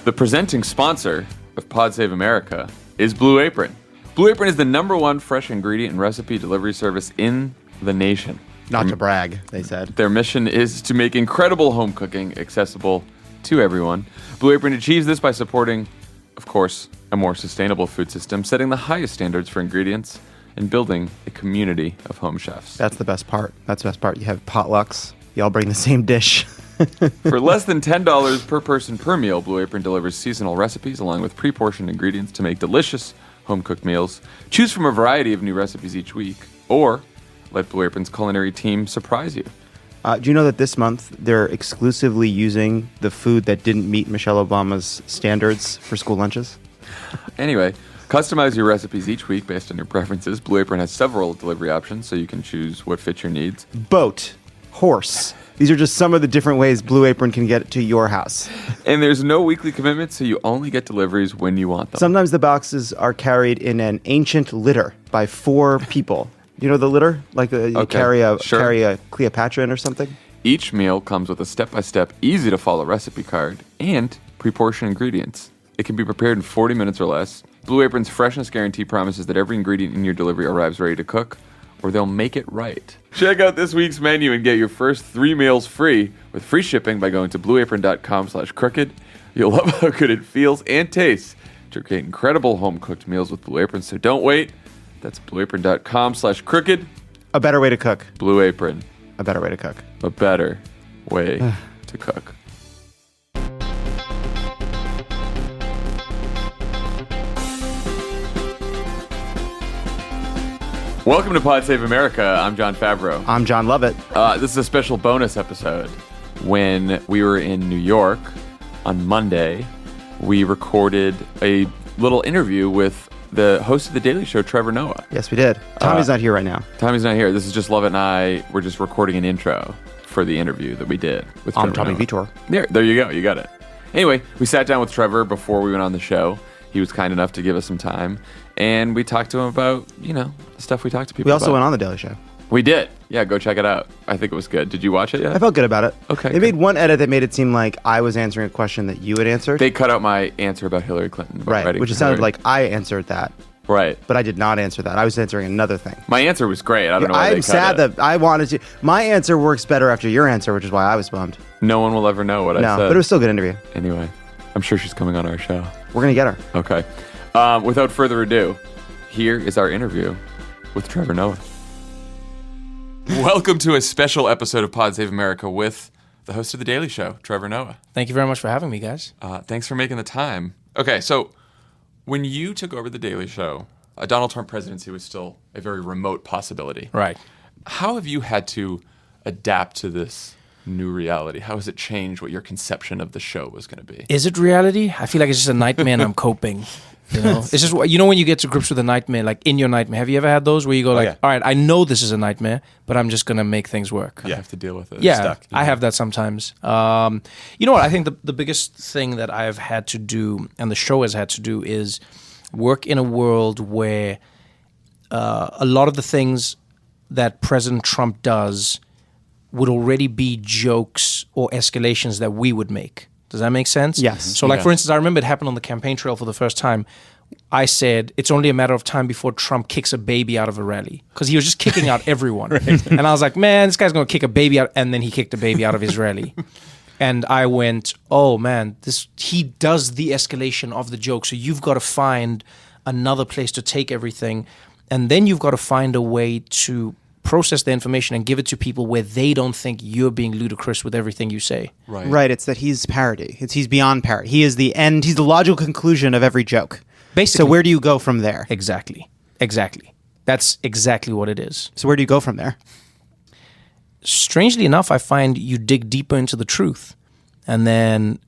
The presenting sponsor of Pod Save America is Blue Apron. Blue Apron is the #1 fresh ingredient and recipe delivery service in the nation. Not to brag, they said. Their mission is to make incredible home cooking accessible to everyone. Blue Apron achieves this by supporting, of course, a more sustainable food system, setting the highest standards for ingredients, and building a community of home chefs. That's the best part. You have potlucks. You all bring the same dish. For less than $10 per person per meal, Blue Apron delivers seasonal recipes along with pre-portioned ingredients to make delicious home-cooked meals. Choose from a variety of new recipes each week, or let Blue Apron's culinary team surprise you. Do you know that this month they're exclusively using the food that didn't meet Michelle Obama's standards for school lunches? Anyway, customize your recipes each week based on your preferences. Blue Apron has several delivery options, so you can choose what fits your needs. Boat, horse. These are just some of the different ways Blue Apron can get to your house. And there's no weekly commitment, so you only get deliveries when you want them. Sometimes the boxes are carried in an ancient litter by 4 people. You know the litter? Like you carry a Cleopatra in or something? Each meal comes with a step-by-step, easy-to-follow recipe card and pre-portioned ingredients. It can be prepared in 40 minutes or less. Blue Apron's freshness guarantee promises that every ingredient in your delivery arrives ready to cook, or they'll make it right. Check out this week's menu and get your first 3 meals free with free shipping by going to blueapron.com/crooked. You'll love how good it feels and tastes to create incredible home-cooked meals with Blue Apron, so don't wait. That's blueapron.com/crooked. A better way to cook. Blue Apron. A better way to cook. A better way to cook. Welcome to Pod Save America. I'm John Favreau. I'm John Lovett. This is a special bonus episode. When we were in New York on Monday, we recorded a little interview with the host of The Daily Show, Trevor Noah. Yes, we did. Tommy's not here right now. Tommy's not here. This is just Lovett and I. We're just recording an intro for the interview that we did with Trevor I'm Tommy Noah. Vitor. There you go. You got it. Anyway, we sat down with Trevor before we went on the show. He was kind enough to give us some time, and we talked to him about, the stuff we talked to people about. We also went on The Daily Show. We did. Yeah, go check it out. I think it was good. Did you watch it yet? I felt good about it. Okay. They made one edit that made it seem like I was answering a question that you had answered. They cut out my answer about Hillary Clinton. Right, which it sounded like I answered that. Right. But I did not answer that. I was answering another thing. My answer was great. I don't know why I'm sad that I wanted to. My answer works better after your answer, which is why I was bummed. No one will ever know what I said. No, but it was still a good interview. Anyway, I'm sure she's coming on our show. We're going to get her. Okay. Without further ado, here is our interview with Trevor Noah. Welcome to a special episode of Pod Save America with the host of The Daily Show, Trevor Noah. Thank you very much for having me, guys. Thanks for making the time. Okay, so when you took over The Daily Show, a Donald Trump presidency was still a very remote possibility. Right. How have you had to adapt to this new reality? How has it changed what your conception of the show was going to be? Is it reality? I feel like it's just a nightmare and I'm coping. It's just, when you get to grips with a nightmare, like in your nightmare, have you ever had those where you go all right, I know this is a nightmare, but I'm just going to make things work. You have to deal with it. Yeah, Stuck, I have that sometimes. You know what? I think the biggest thing that I've had to do, and the show has had to do, is work in a world where a lot of the things that President Trump does would already be jokes or escalations that we would make. Does that make sense? Yes. So, for instance, I remember it happened on the campaign trail for the first time. I said, it's only a matter of time before Trump kicks a baby out of a rally. Because he was just kicking out everyone. Right. And I was like, man, this guy's going to kick a baby out. And then he kicked a baby out of his rally. And I went, oh, man, he does the escalation of the joke. So you've got to find another place to take everything. And then you've got to find a way to process the information and give it to people where they don't think you're being ludicrous with everything you say. Right. It's that he's parody. He's beyond parody. He is the end. He's the logical conclusion of every joke. Basically. So where do you go from there? Exactly. That's exactly what it is. So where do you go from there? Strangely enough, I find you dig deeper into the truth. And then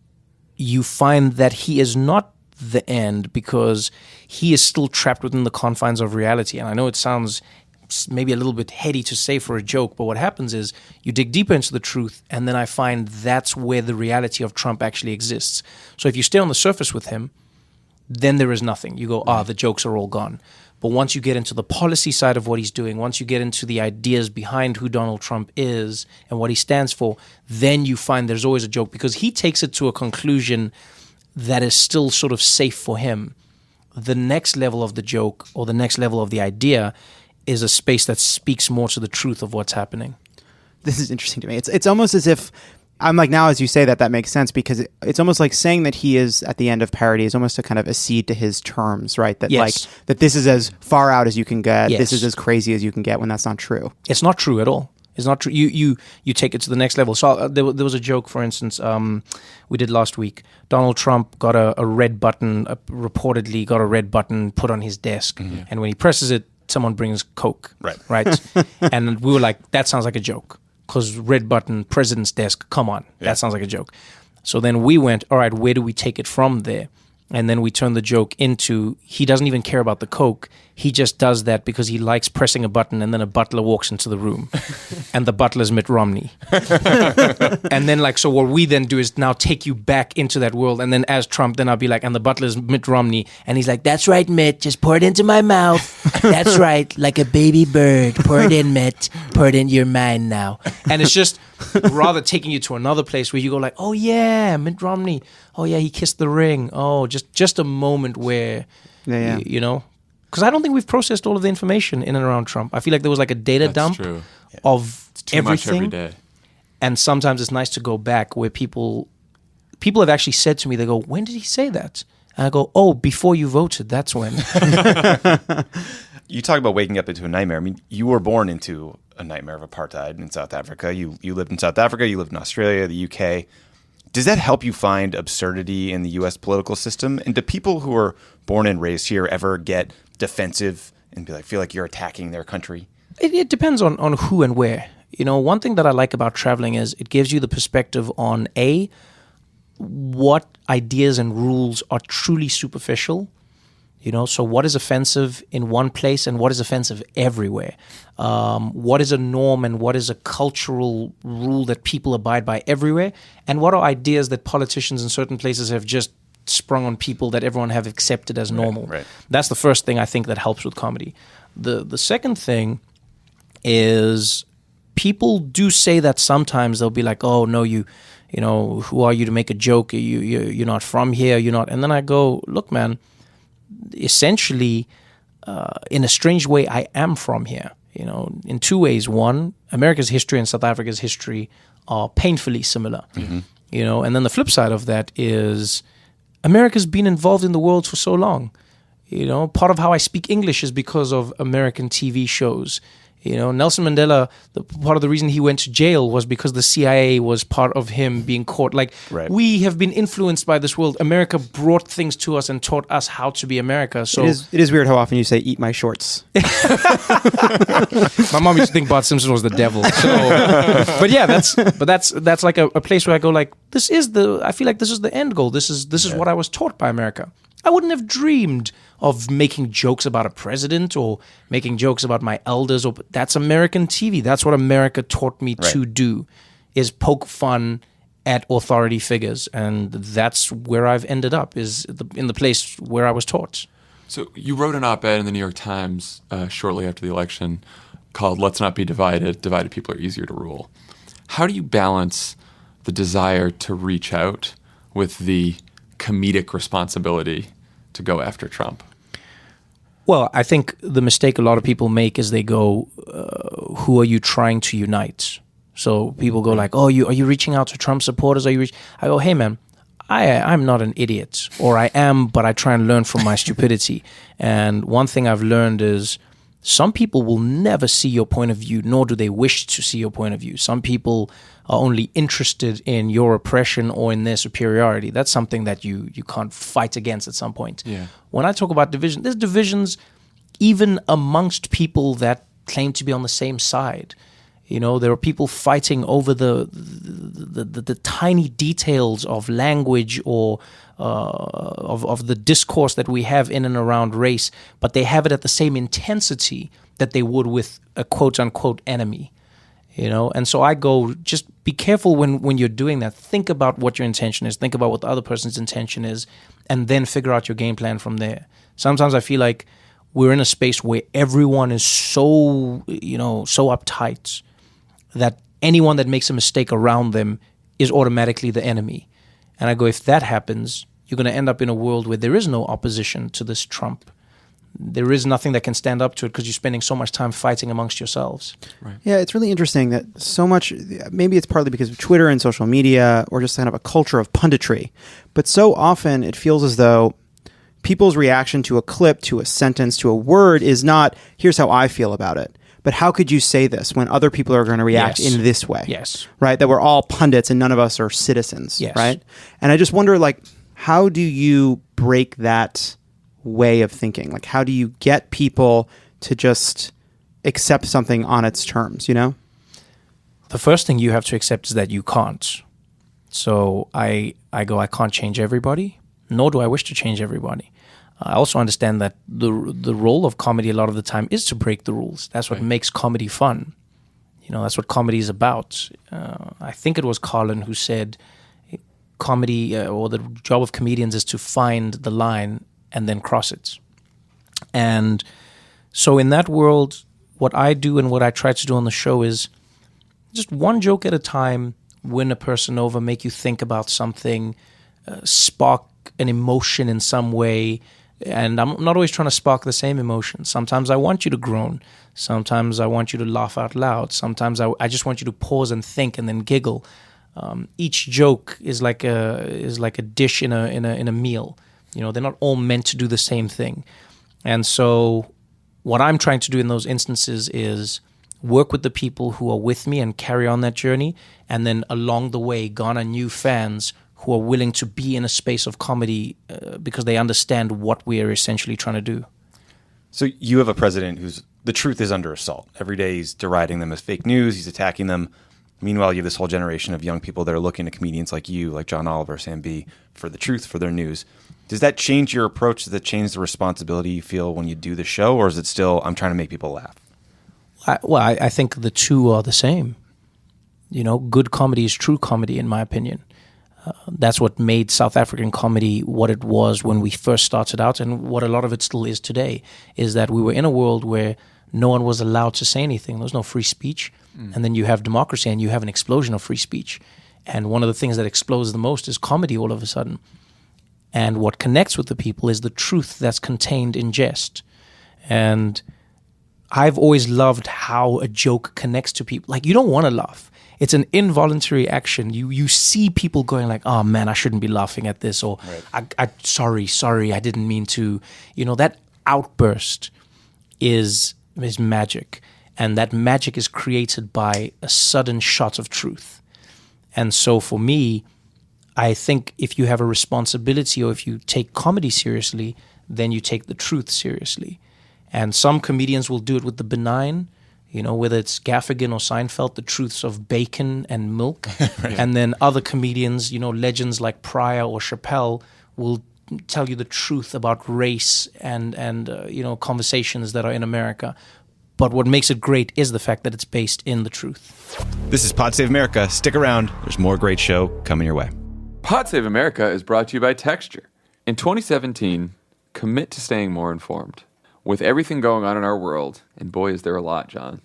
you find that he is not the end because he is still trapped within the confines of reality. And I know it sounds maybe a little bit heady to say for a joke, but what happens is you dig deeper into the truth, and then I find that's where the reality of Trump actually exists. So if you stay on the surface with him, then there is nothing. You go, the jokes are all gone. But once you get into the policy side of what he's doing, once you get into the ideas behind who Donald Trump is and what he stands for, then you find there's always a joke because he takes it to a conclusion that is still sort of safe for him. The next level of the joke or the next level of the idea is a space that speaks more to the truth of what's happening. This is interesting to me. It's almost as if I'm like, now as you say that makes sense, because it's almost like saying that he is at the end of parody is almost a kind of accede to his terms, right? That Yes. like that this is as far out as you can get. Yes. This is as crazy as you can get, when that's not true. It's not true at all. It's not true. You take it to the next level. So there was a joke, for instance, we did last week. Donald Trump got a red button, reportedly got a red button put on his desk. And when he presses it, someone brings Coke. Right? And we were like, that sounds like a joke. Because red button, president's desk, come on. That sounds like a joke. So then we went, all right, where do we take it from there? And then we turned the joke into, he doesn't even care about the Coke. He just does that because he likes pressing a button, and then a butler walks into the room. And the butler's Mitt Romney. And then like, so what we then do is now take you back into that world. And then as Trump, then I'll be like, and the butler's Mitt Romney. And he's like, that's right, Mitt. Just pour it into my mouth. That's right. Like a baby bird. Pour it in, Mitt. Pour it in your mind now. And it's just rather taking you to another place where you go like, oh yeah, Mitt Romney. Oh yeah, he kissed the ring. Oh, just a moment where, you know, because I don't think we've processed all of the information in and around Trump. I feel like there was like a data dump of it's too everything. much every day. And sometimes it's nice to go back where people have actually said to me, they go, when did he say that? And I go, oh, before you voted, that's when. You talk about waking up into a nightmare. I mean, you were born into a nightmare of apartheid in South Africa. You lived in South Africa, you lived in Australia, the UK. Does that help you find absurdity in the U.S. political system? And do people who are born and raised here ever get defensive and feel like you're attacking their country? It depends on who and where. You know, one thing that I like about traveling is it gives you the perspective on what ideas and rules are truly superficial. You know, so what is offensive in one place and what is offensive everywhere? What is a norm and what is a cultural rule that people abide by everywhere? And what are ideas that politicians in certain places have just sprung on people that everyone have accepted as normal? Right. That's the first thing I think that helps with comedy. The second thing is people do say that sometimes they'll be like, oh, no, you know, who are you to make a joke? You're not from here. You're not. And then I go, look, man, essentially, in a strange way, I am from here. You know, in two ways. One, America's history and South Africa's history are painfully similar. You know, and then the flip side of that is America's been involved in the world for so long. You know, part of how I speak English is because of American TV shows. You know, Nelson Mandela, part of the reason he went to jail was because the CIA was part of him being caught. Like, we have been influenced by this world. America brought things to us and taught us how to be America. So it is weird how often you say, eat my shorts. My mom used to think Bart Simpson was the devil. So, but yeah, that's like a place where I go like, I feel like this is the end goal. This is what I was taught by America. I wouldn't have dreamed of making jokes about a president or making jokes about my elders. That's American TV. That's what America taught me to do, is poke fun at authority figures. And that's where I've ended up, is in the place where I was taught. So you wrote an op-ed in the New York Times shortly after the election called "Let's Not Be Divided. Divided People Are Easier to Rule." How do you balance the desire to reach out with the comedic responsibility to go after Trump? Well, I think the mistake a lot of people make is they go, who are you trying to unite? So people go like, oh, are you reaching out to Trump supporters? I go, hey, man, I'm not an idiot. Or I am, but I try and learn from my stupidity. And one thing I've learned is some people will never see your point of view, nor do they wish to see your point of view. Some people are only interested in your oppression or in their superiority. That's something that you can't fight against at some point. Yeah. When I talk about division, there's divisions even amongst people that claim to be on the same side. You know, there are people fighting over the tiny details of language or of the discourse that we have in and around race, but they have it at the same intensity that they would with a quote-unquote enemy. You know, and so I go, just be careful when you're doing that. Think about what your intention is. Think about what the other person's intention is, and then figure out your game plan from there. Sometimes I feel like we're in a space where everyone is so uptight that anyone that makes a mistake around them is automatically the enemy. And I go, if that happens, you're going to end up in a world where there is no opposition to this Trump. There is nothing that can stand up to it because you're spending so much time fighting amongst yourselves. Right. Yeah, it's really interesting that so much, maybe it's partly because of Twitter and social media or just kind of a culture of punditry, but so often it feels as though people's reaction to a clip, to a sentence, to a word is not, here's how I feel about it, but how could you say this when other people are going to react in this way? Yes. Right? That we're all pundits and none of us are citizens. Yes. Right? And I just wonder, like, how do you break that way of thinking? Like, how do you get people to just accept something on its terms, you know? The first thing you have to accept is that you can't. So I can't change everybody, nor do I wish to change everybody. I also understand that the role of comedy a lot of the time is to break the rules. That's what makes comedy fun. You know, that's what comedy is about. I think it was Carlin who said comedy or the job of comedians is to find the line and then cross it. And so in that world, what I do and what I try to do on the show is just one joke at a time, win a person over, make you think about something, spark an emotion in some way. And I'm not always trying to spark the same emotion. Sometimes I want you to groan. Sometimes I want you to laugh out loud. Sometimes I just want you to pause and think and then giggle. Each joke is like a dish in a meal. You know, they're not all meant to do the same thing. And so what I'm trying to do in those instances is work with the people who are with me and carry on that journey, and then along the way garner new fans who are willing to be in a space of comedy because they understand what we are essentially trying to do. So you have a president who's, the truth is under assault. Every day he's deriding them as fake news, he's attacking them. Meanwhile, you have this whole generation of young people that are looking to comedians like you, like John Oliver, Sam B, for the truth, for their news. Does that change your approach? Does that change the responsibility you feel when you do the show? Or is it still, I'm trying to make people laugh? I think the two are the same. You know, good comedy is true comedy, in my opinion. That's what made South African comedy what it was when we first started out, and what a lot of it still is today, is that we were in a world where no one was allowed to say anything. There was no free speech. And then you have democracy and you have an explosion of free speech. And one of the things that explodes the most is comedy all of a sudden. And what connects with the people is the truth that's contained in jest. And I've always loved how a joke connects to people. Like, you don't want to laugh. It's an involuntary action. You see people going like, oh man, I shouldn't be laughing at this, or sorry, I didn't mean to. You know, that outburst is magic. And that magic is created by a sudden shot of truth. And so for me, I think if you have a responsibility, or if you take comedy seriously, then you take the truth seriously. And some comedians will do it with the benign, you know, whether it's Gaffigan or Seinfeld, the truths of bacon and milk. Right. And then other comedians, you know, legends like Pryor or Chappelle will tell you the truth about race and you know, conversations that are in America. But what makes it great is the fact that it's based in the truth. This is Pod Save America. Stick around. There's more great show coming your way. Pod Save America is brought to you by Texture. In 2017, commit to staying more informed. With everything going on in our world, and boy is there a lot, John,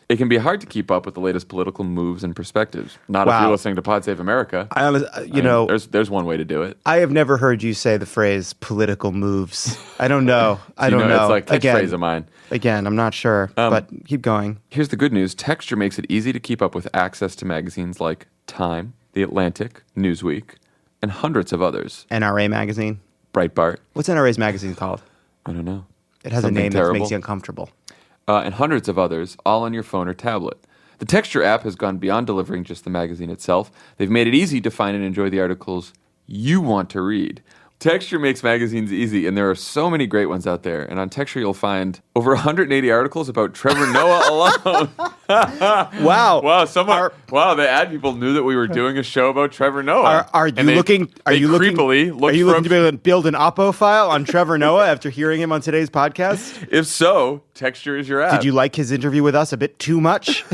it can be hard to keep up with the latest political moves and perspectives. Not if you're listening to Pod Save America. There's one way to do it. I have never heard you say the phrase political moves. I don't know. I don't know. It's like a catchphrase of mine. Again, I'm not sure, but keep going. Here's the good news. Texture makes it easy to keep up with access to magazines like Time, The Atlantic, Newsweek, and hundreds of others. NRA magazine. Breitbart. What's NRA's magazine called? I don't know. It has Something a name terrible. that makes you uncomfortable. And hundreds of others, all on your phone or tablet. The Texture app has gone beyond delivering just the magazine itself. They've made it easy to find and enjoy the articles you want to read. Texture makes magazines easy, and there are so many great ones out there. And on Texture, you'll find over 180 articles about Trevor Noah alone. Wow! Wow! The ad people knew that we were doing a show about Trevor Noah. Are you looking to build an Oppo file on Trevor Noah after hearing him on today's podcast? If so, Texture is your app. Did you like his interview with us a bit too much?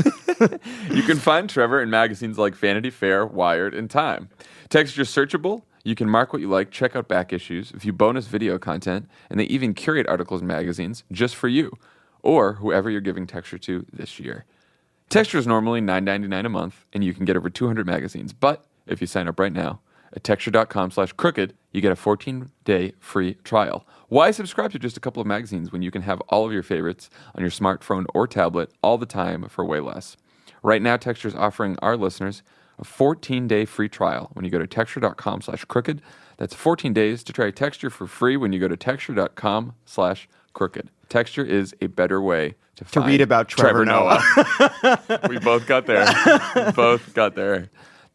You can find Trevor in magazines like Vanity Fair, Wired, and Time. Texture's searchable. You can mark what you like, check out back issues, view bonus video content, and they even curate articles and magazines just for you, or whoever you're giving Texture to this year. Texture is normally $9.99 a month, and you can get over 200 magazines. But if you sign up right now At Texture.com/crooked, you get a 14-day free trial. Why subscribe to just a couple of magazines when you can have all of your favorites on your smartphone or tablet all the time for way less? Right now, Texture is offering our listeners a 14-day free trial when you go to Texture.com/crooked. That's 14 days to try Texture for free when you go to Texture.com/crooked. Texture is a better way to read about Trevor Noah. We both got there.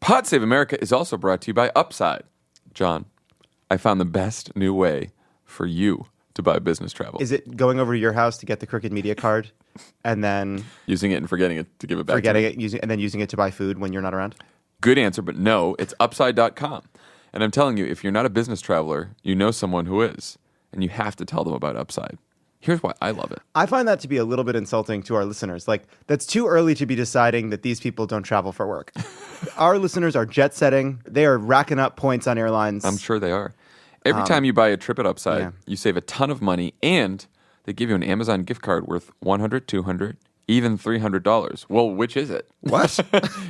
Pod Save America is also brought to you by Upside. John, I found the best new way for you to buy business travel. Is it going over to your house to get the Crooked Media card and then using it and forgetting it to give it back? Using it to buy food when you're not around? Good answer, but no, it's Upside.com. And I'm telling you, if you're not a business traveler, you know someone who is, and you have to tell them about Upside. Here's why I love it. I find that to be a little bit insulting to our listeners. Like, that's too early to be deciding that these people don't travel for work. Our listeners are jet setting. They are racking up points on airlines. I'm sure they are. Every time you buy a trip at Upside, you save a ton of money, and they give you an Amazon gift card worth $100, $200, even $300. Well, which is it? What?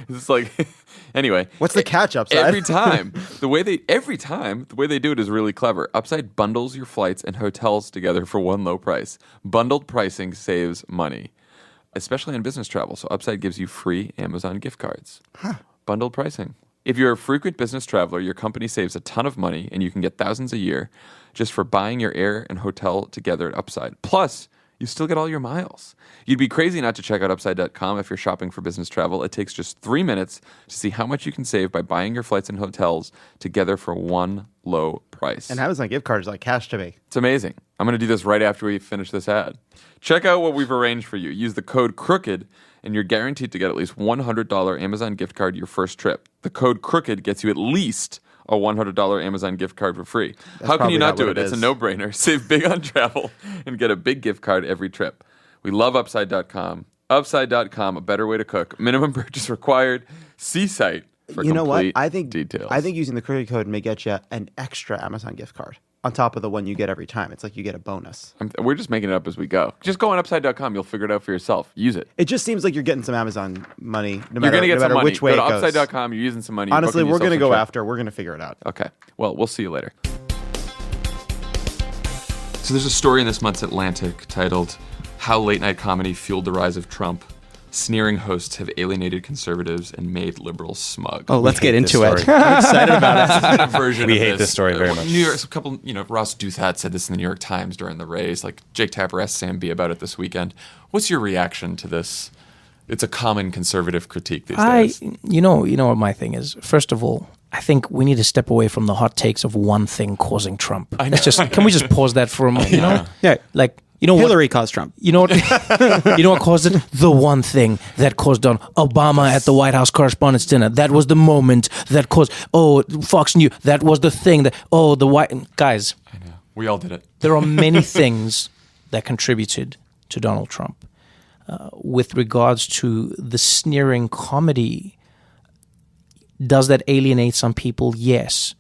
It's like, anyway. What's the catch, Upside? Every time the way they do it is really clever. Upside bundles your flights and hotels together for one low price. Bundled pricing saves money, especially on business travel. So Upside gives you free Amazon gift cards. Bundled pricing. If you're a frequent business traveler, your company saves a ton of money, and you can get thousands a year just for buying your air and hotel together at Upside. Plus, you still get all your miles. You'd be crazy not to check out Upside.com if you're shopping for business travel. It takes just 3 minutes to see how much you can save by buying your flights and hotels together for one low price. And Amazon gift cards like cash to me. It's amazing. I'm going to do this right after we finish this ad. Check out what we've arranged for you. Use the code CROOKED, and you're guaranteed to get at least $100 Amazon gift card your first trip. The code CROOKED gets you at least a $100 Amazon gift card for free. How can you not do it? It's a no-brainer. Save big on travel and get a big gift card every trip. We love Upside.com. Upside.com, a better way to cook. Minimum purchase required. See site for complete details. I think using the Crooked code may get you an extra Amazon gift card on top of the one you get every time. It's like you get a bonus. We're just making it up as we go. Just go on Upside.com. You'll figure it out for yourself. Use it. It just seems like you're getting some Amazon money no matter which way it goes. Go to goes. Upside.com. You're using some money. Honestly, we're going to go after. We're going to figure it out. Okay. Well, we'll see you later. So there's a story in this month's Atlantic titled, "How Late Night Comedy Fueled the Rise of Trump. Sneering hosts have alienated conservatives and made liberals smug." Oh, let's get into it. I'm excited about it. We hate this story very much. New York, Ross Douthat said this in the New York Times during the race. Like, Jake Tapper asked Sam B about it this weekend. What's your reaction to this? It's a common conservative critique these days. You know what my thing is. First of all, I think we need to step away from the hot takes of one thing causing Trump. Can we just pause that for a moment? You know, like. You know Hillary caused Trump. You know what? You know what caused it? The one thing that caused Obama at the White House Correspondents' Dinner. That was the moment that caused. Fox News. That was the thing that. The White guys. I know. We all did it. There are many things that contributed to Donald Trump. With regards to the sneering comedy, does that alienate some people? Yes.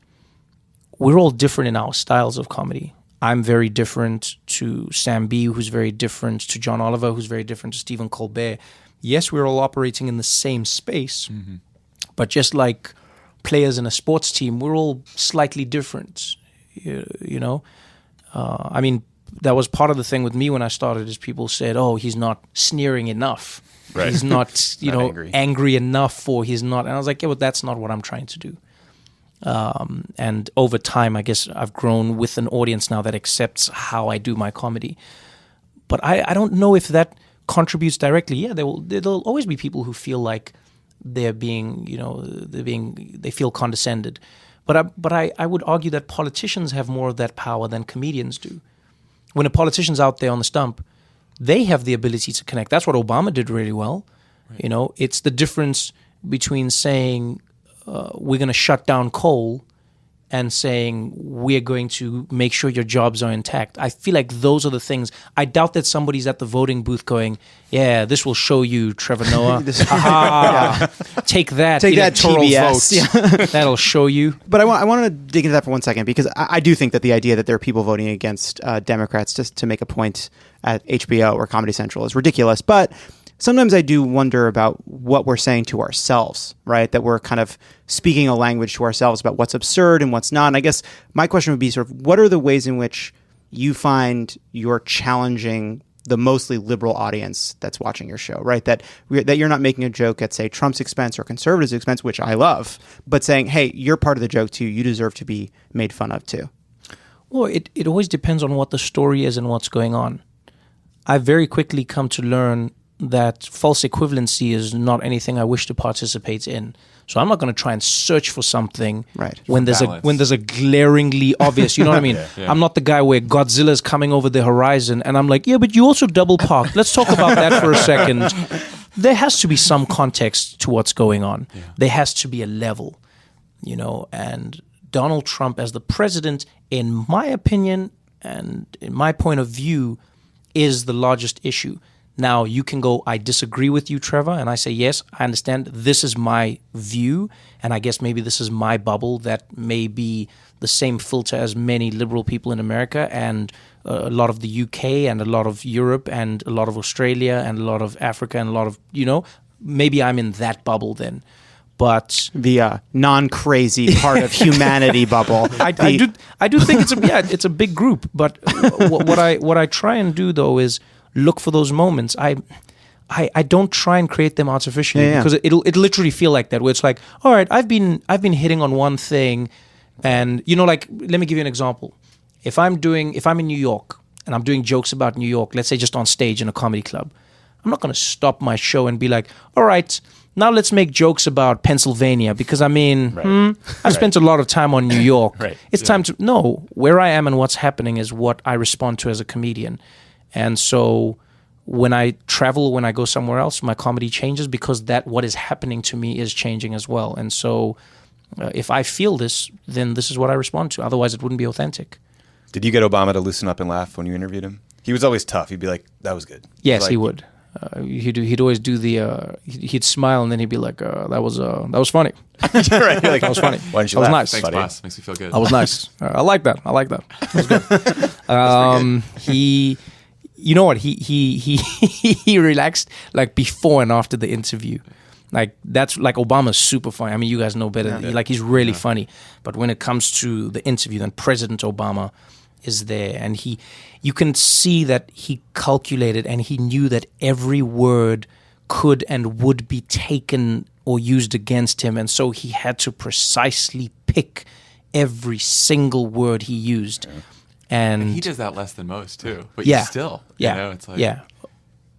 We're all different in our styles of comedy. I'm very different to Sam B, who's very different to John Oliver, who's very different to Stephen Colbert. Yes, we're all operating in the same space, but just like players in a sports team, we're all slightly different. You know, I mean, that was part of the thing with me when I started. Is people said, "Oh, he's not sneering enough. Right. He's not, angry enough, or he's not." And I was like, "Yeah, but that's not what I'm trying to do." And over time, I guess I've grown with an audience now that accepts how I do my comedy. But I don't know if that contributes directly. Yeah, there'll always be people who feel like they feel condescended. But I would argue that politicians have more of that power than comedians do. When a politician's out there on the stump, they have the ability to connect. That's what Obama did really well. Right. You know, it's the difference between saying, we're going to shut down coal and saying we're going to make sure your jobs are intact. I feel like those are the things. I doubt that somebody's at the voting booth going, "Yeah, this will show you, Trevor Noah. Take that TBS. Yeah. That'll show you." But I want to dig into that for 1 second, because I do think that the idea that there are people voting against Democrats just to make a point at HBO or Comedy Central is ridiculous. But sometimes I do wonder about what we're saying to ourselves, right? That we're kind of speaking a language to ourselves about what's absurd and what's not. And I guess my question would be sort of, what are the ways in which you find you're challenging the mostly liberal audience that's watching your show, right? That you're not making a joke at, say, Trump's expense or conservatives' expense, which I love, but saying, hey, you're part of the joke too. You deserve to be made fun of too. Well, it always depends on what the story is and what's going on. I've very quickly come to learn that false equivalency is not anything I wish to participate in. So I'm not going to try and search for something when there's a glaringly obvious, you know what I mean? Yeah. I'm not the guy where Godzilla's coming over the horizon and I'm like, yeah, but you also double parked. Let's talk about that for a second. There has to be some context to what's going on. Yeah. There has to be a level, and Donald Trump as the president, in my opinion and in my point of view, is the largest issue. Now, you can go, I disagree with you, Trevor, and I say, yes, I understand. This is my view, and I guess maybe this is my bubble that may be the same filter as many liberal people in America and a lot of the UK and a lot of Europe and a lot of Australia and a lot of Africa and a lot of, maybe I'm in that bubble then. But the non-crazy part of humanity bubble. I do think it's a big group. But what I try and do though is look for those moments. I don't try and create them artificially because it'll literally feel like that. Where it's like, all right, I've been hitting on one thing, and let me give you an example. If I'm in New York and I'm doing jokes about New York, let's say just on stage in a comedy club, I'm not going to stop my show and be like, all right, now let's make jokes about Pennsylvania because I've spent a lot of time on New York. It's time to know where I am and what's happening is what I respond to as a comedian. And so when I travel, when I go somewhere else, my comedy changes because what is happening to me is changing as well. And so if I feel this, then this is what I respond to. Otherwise, it wouldn't be authentic. Did you get Obama to loosen up and laugh when you interviewed him? He was always tough. He'd be like, that was good. Yes, he would. He'd always do he'd smile and then he'd be like, that was funny. Right. Like, that was funny. Why didn't you that was laugh? nice. Thanks, boss. Makes me feel good. That was nice. I like that. That was good. He... You know what? He relaxed like before and after the interview. Like that's like Obama's super funny. I mean, you guys know better. He's really funny. But when it comes to the interview, then President Obama is there, and you can see that he calculated and he knew that every word could and would be taken or used against him, and so he had to precisely pick every single word he used. Yeah. And he does that less than most too. But still, it's like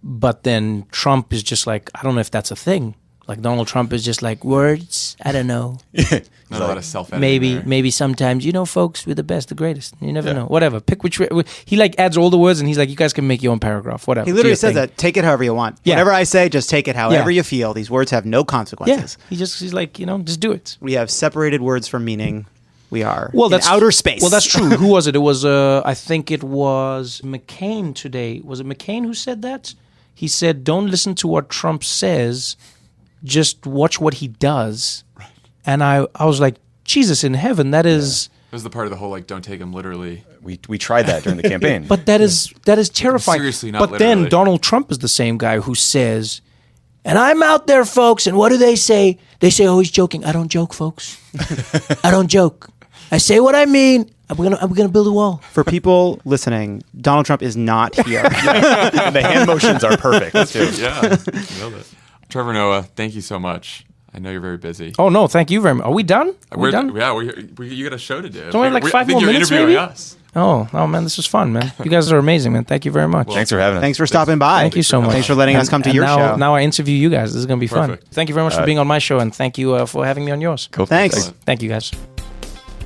But then Trump is just like, I don't know if that's a thing. Like Donald Trump is just like words. I don't know. Not a lot of self-editing. Maybe sometimes, folks, we're the best, the greatest. You never know. Whatever. Pick which. He like adds all the words, and he's like, you guys can make your own paragraph. Whatever. He literally says that. Take it however you want. Yeah. Whatever I say, just take it however you feel. These words have no consequences. Yeah. He's like, just do it. We have separated words from meaning. We are in outer space. Well, that's true. Who was it? It was, I think it was McCain today. Was it McCain who said that? He said, don't listen to what Trump says, just watch what he does. Right. And I was like, Jesus in heaven, that is... It was the part of the whole, like, don't take him literally. We tried that during the campaign. But that is terrifying. Seriously, not but literally. Then Donald Trump is the same guy who says... And I'm out there, folks, and what do they say? They say, oh, he's joking. I don't joke, folks. I don't joke. I say what I mean. I'm gonna build a wall. For people listening, Donald Trump is not here. The hand motions are perfect too. Yeah, nailed it. Trevor Noah, thank you so much. I know you're very busy. Oh no, thank you very much. Are we done? We're done? Yeah, you got a show to do. Don't we have like 5 more minutes, interviewing maybe? Us. Oh man, this was fun, man. You guys are amazing, man. Thank you very much. Well, thanks for having us. Thanks for stopping by. Thank you so much. Thanks for letting us come to your show. Now I interview you guys. This is gonna be fun. Thank you very much for being on my show, and thank you for having me on yours. Cool. Thanks. Thank you, guys.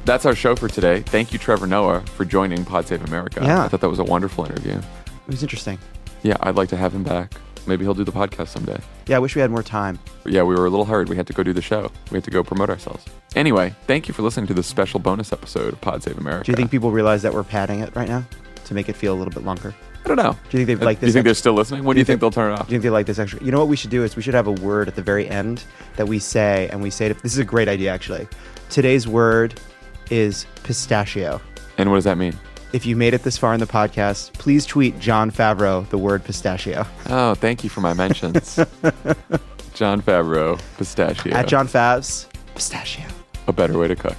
That's our show for today. Thank you, Trevor Noah, for joining Pod Save America. Yeah. I thought that was a wonderful interview. It was interesting. Yeah, I'd like to have him back. Maybe he'll do the podcast someday. Yeah, I wish we had more time. But yeah, we were a little hurried. We had to go do the show. We had to go promote ourselves. Anyway, thank you for listening to this special bonus episode of Pod Save America. Do you think people realize that we're padding it right now to make it feel a little bit longer? I don't know. Do you think they like this? Do you think they're still listening? When do you think they'll turn it off? Do you think they like this extra? You know what we should do is we should have a word at the very end that we say, and we say this is a great idea actually. Today's word is pistachio. And what does that mean? If you made it this far in the podcast, please tweet John Favreau the word pistachio. Oh, thank you for my mentions. John Favreau, pistachio. At John Favs, pistachio. A better way to cook.